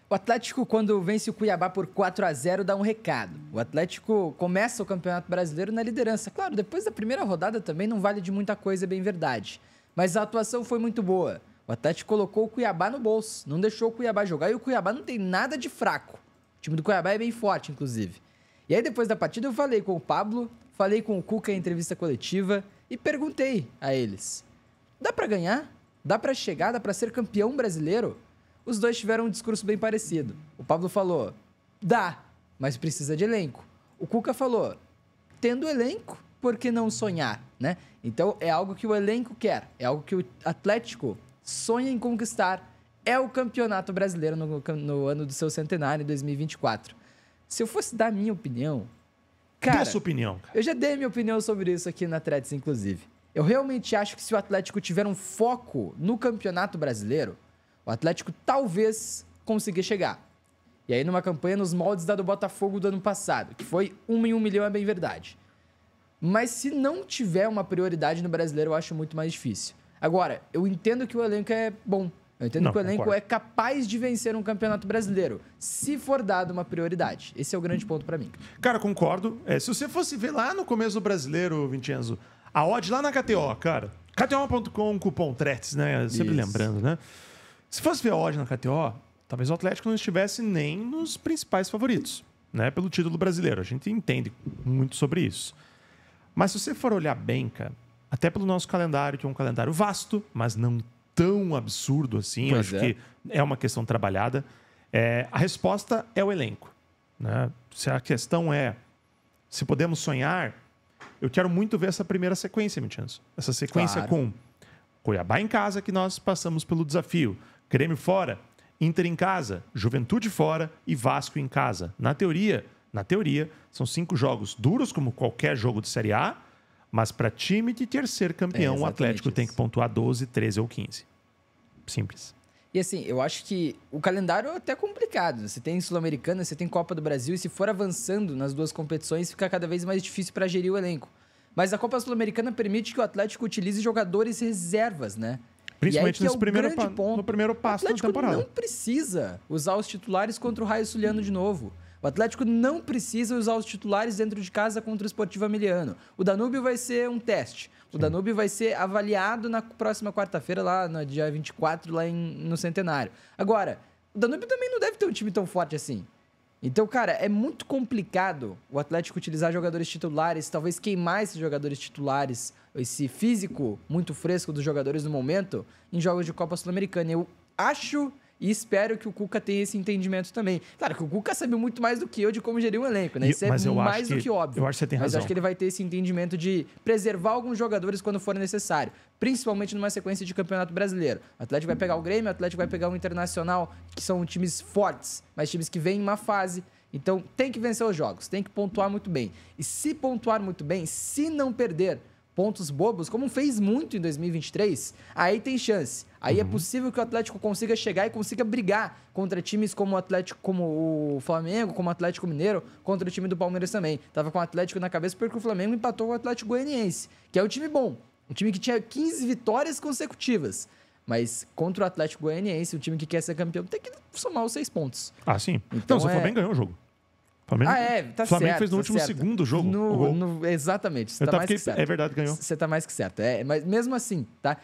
O Atlético, quando vence o Cuiabá por 4-0, dá um recado. O Atlético começa o Campeonato Brasileiro na liderança. Claro, depois da primeira rodada também não vale de muita coisa, é bem verdade. Mas a atuação foi muito boa. O Atlético colocou o Cuiabá no bolso, não deixou o Cuiabá jogar, e o Cuiabá não tem nada de fraco. O time do Cuiabá é bem forte, inclusive. E aí, depois da partida, eu falei com o Pablo, falei com o Cuca em entrevista coletiva e perguntei a eles: dá pra ganhar? Dá pra chegar? Dá pra ser campeão brasileiro? Os dois tiveram um discurso bem parecido. O Pablo falou: dá, mas precisa de elenco. O Cuca falou: tendo elenco, por que não sonhar, né? Então, é algo que o elenco quer, é algo que o Atlético sonha em conquistar. É o Campeonato Brasileiro no ano do seu centenário, em 2024. Se eu fosse dar a minha opinião... Cara, dê a sua opinião. Cara. Eu já dei a minha opinião sobre isso aqui na Threads, inclusive. Eu realmente acho que se o Atlético tiver um foco no Campeonato Brasileiro, o Atlético talvez consiga chegar. E aí, numa campanha nos moldes da do Botafogo do ano passado, que foi 1 em 1 milhão, é bem verdade. Mas se não tiver uma prioridade no Brasileiro, eu acho muito mais difícil. Agora, eu entendo que o elenco é bom. Eu entendo que o elenco é capaz de vencer um Campeonato Brasileiro, se for dado uma prioridade. Esse é o grande ponto pra mim. Cara, concordo. Se você fosse ver lá no começo do Brasileiro, Vincenzo, a odd lá na KTO, cara, KTO.com, cupom TRETS, né? Sempre lembrando, né? Se fosse ver a odd na KTO, talvez o Atlético não estivesse nem nos principais favoritos, né? Pelo título brasileiro. A gente entende muito sobre isso. Mas se você for olhar bem, cara, até pelo nosso calendário, que é um calendário vasto, mas não tão absurdo assim, eu acho que é uma questão trabalhada, a resposta é o elenco, né? Se a questão é se podemos sonhar, eu quero muito ver essa primeira sequência, Vincenzo. Essa sequência com Cuiabá em casa, que nós passamos pelo desafio, Grêmio fora, Inter em casa, Juventude fora e Vasco em casa. Na teoria, são 5 jogos duros, como qualquer jogo de Série A, mas para time de ter ser campeão, o Atlético tem que pontuar 12, 13 ou 15. Simples. E assim, eu acho que o calendário é até complicado. Você tem Sul-Americana, você tem Copa do Brasil, e se for avançando nas duas competições, fica cada vez mais difícil para gerir o elenco. Mas a Copa Sul-Americana permite que o Atlético utilize jogadores reservas, né? Principalmente no primeiro passo da temporada. O Atlético não precisa usar os titulares contra o Raio Suliano de novo. O Atlético não precisa usar os titulares dentro de casa contra o Sportivo Emiliano. O Danúbio vai ser um teste. O Danúbio vai ser avaliado na próxima quarta-feira, lá no dia 24, lá no Centenário. Agora, o Danúbio também não deve ter um time tão forte assim. Então, cara, é muito complicado o Atlético utilizar jogadores titulares, talvez queimar esses jogadores titulares, esse físico muito fresco dos jogadores no momento, em jogos de Copa Sul-Americana. Eu acho e espero que o Cuca tenha esse entendimento também. Claro que o Cuca sabe muito mais do que eu de como gerir um elenco, né? Isso é mais do que óbvio. Eu acho que você tem razão. Mas eu acho que ele vai ter esse entendimento de preservar alguns jogadores quando for necessário. Principalmente numa sequência de Campeonato Brasileiro. O Atlético vai pegar o Grêmio, o Atlético vai pegar o Internacional, que são times fortes, mas times que vêm em uma fase. Então tem que vencer os jogos, tem que pontuar muito bem. E se pontuar muito bem, se não perder pontos bobos, como fez muito em 2023, aí tem chance. Aí é possível que o Atlético consiga chegar e consiga brigar contra times como o Atlético, como o Flamengo, como o Atlético Mineiro, contra o time do Palmeiras também. Tava com o Atlético na cabeça porque o Flamengo empatou com o Atlético Goianiense, que é um time bom, um time que tinha 15 vitórias consecutivas. Mas contra o Atlético Goianiense, um time que quer ser campeão, tem que somar os 6 pontos. Ah, sim. Então, o Flamengo ganhou o jogo. Flamengo, tá Flamengo certo, fez no último segundo jogo. Exatamente. Você tá mais que certo. É verdade, ganhou. Você tá mais que certo. Mas mesmo assim, tá?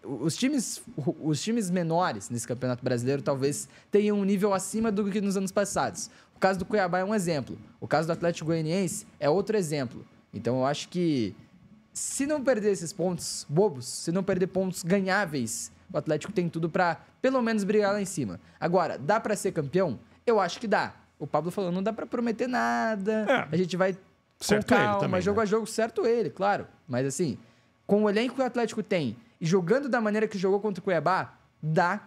Os times menores nesse Campeonato Brasileiro talvez tenham um nível acima do que nos anos passados. O caso do Cuiabá é um exemplo. O caso do Atlético Goianiense é outro exemplo. Então eu acho que se não perder esses pontos bobos, se não perder pontos ganháveis, o Atlético tem tudo pra pelo menos brigar lá em cima. Agora, dá pra ser campeão? Eu acho que dá. O Pablo falou, não dá pra prometer nada, a gente vai certo com calma, ele também, jogo a jogo, certo ele, claro. Mas assim, com o elenco que o Atlético tem e jogando da maneira que jogou contra o Cuiabá, dá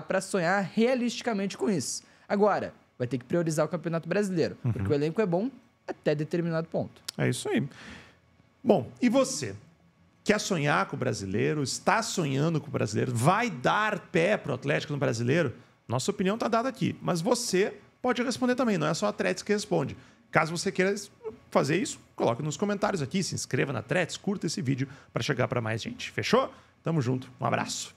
pra sonhar realisticamente com isso. Agora, vai ter que priorizar o Campeonato Brasileiro, porque o elenco é bom até determinado ponto. É isso aí. Bom, e você? Quer sonhar com o brasileiro? Está sonhando com o brasileiro? Vai dar pé pro Atlético no brasileiro? Nossa opinião tá dada aqui, mas você pode responder também, não é só a Threads que responde. Caso você queira fazer isso, coloque nos comentários aqui, se inscreva na Threads, curta esse vídeo para chegar para mais gente. Fechou? Tamo junto, um abraço.